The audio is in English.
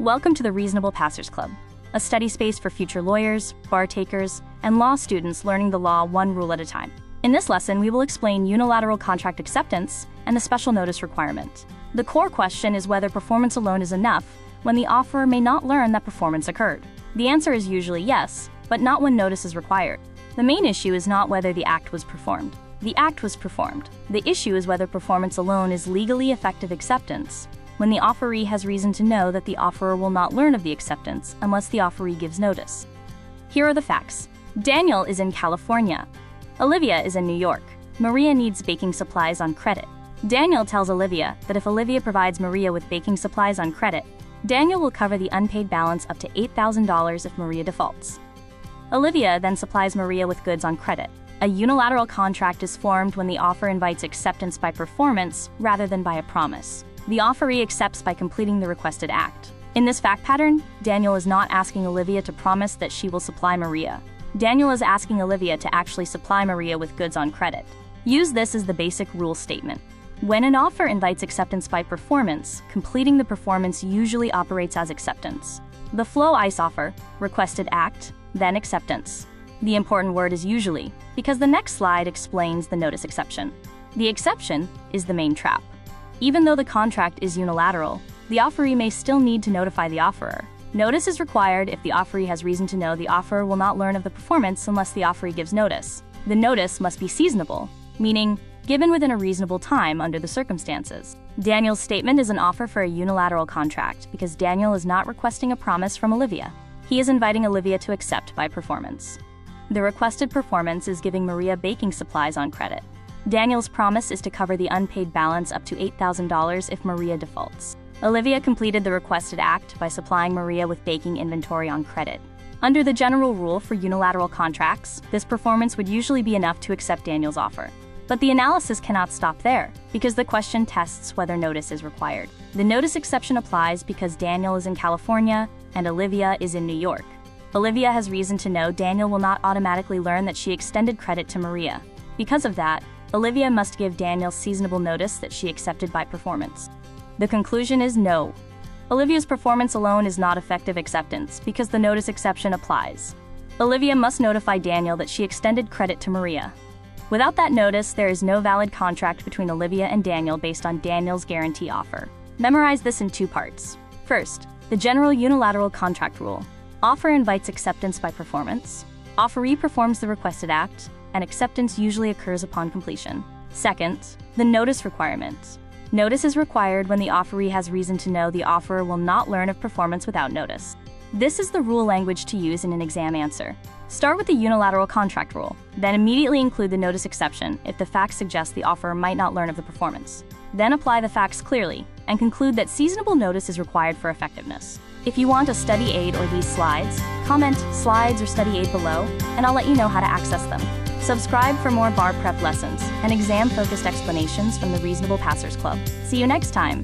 Welcome to the Reasonable Passers Club, a study space for future lawyers, bar takers, and law students learning the law one rule at a time. In this lesson, we will explain unilateral contract acceptance and the special notice requirement. The core question is whether performance alone is enough when the offeror may not learn that performance occurred. The answer is usually yes, but not when notice is required. The main issue is not whether the act was performed. The act was performed. The issue is whether performance alone is legally effective acceptance when the offeree has reason to know that the offeror will not learn of the acceptance unless the offeree gives notice. Here are the facts. Daniel is in California. Olivia is in New York. Maria needs baking supplies on credit. Daniel tells Olivia that if Olivia provides Maria with baking supplies on credit, Daniel will cover the unpaid balance up to $8,000 if Maria defaults. Olivia then supplies Maria with goods on credit. A unilateral contract is formed when the offer invites acceptance by performance rather than by a promise. The offeree accepts by completing the requested act. In this fact pattern, Daniel is not asking Olivia to promise that she will supply Maria. Daniel is asking Olivia to actually supply Maria with goods on credit. Use this as the basic rule statement. When an offer invites acceptance by performance, completing the performance usually operates as acceptance. The flow ICE offer, requested act, then acceptance. The important word is usually, because the next slide explains the notice exception. The exception is the main trap. Even though the contract is unilateral, the offeree may still need to notify the offeror. Notice is required if the offeree has reason to know the offeror will not learn of the performance unless the offeree gives notice. The notice must be seasonable, meaning given within a reasonable time under the circumstances. Daniel's statement is an offer for a unilateral contract because Daniel is not requesting a promise from Olivia. He is inviting Olivia to accept by performance. The requested performance is giving Maria baking supplies on credit. Daniel's promise is to cover the unpaid balance up to $8,000 if Maria defaults. Olivia completed the requested act by supplying Maria with baking inventory on credit. Under the general rule for unilateral contracts, this performance would usually be enough to accept Daniel's offer. But the analysis cannot stop there, because the question tests whether notice is required. The notice exception applies because Daniel is in California and Olivia is in New York. Olivia has reason to know Daniel will not automatically learn that she extended credit to Maria. Because of that, Olivia must give Daniel seasonable notice that she accepted by performance. The conclusion is no. Olivia's performance alone is not effective acceptance because the notice exception applies. Olivia must notify Daniel that she extended credit to Maria. Without that notice, there is no valid contract between Olivia and Daniel based on Daniel's guarantee offer. Memorize this in two parts. First, the general unilateral contract rule. Offer invites acceptance by performance. Offeree performs the requested act, and acceptance usually occurs upon completion. Second, the notice requirement. Notice is required when the offeree has reason to know the offeror will not learn of performance without notice. This is the rule language to use in an exam answer. Start with the unilateral contract rule, then immediately include the notice exception if the facts suggest the offeror might not learn of the performance. Then apply the facts clearly, and conclude that seasonable notice is required for effectiveness. If you want a study aid or these slides, comment "slides" or "study aid" below, and I'll let you know how to access them. Subscribe for more bar prep lessons and exam-focused explanations from the Reasonable Passers Club. See you next time!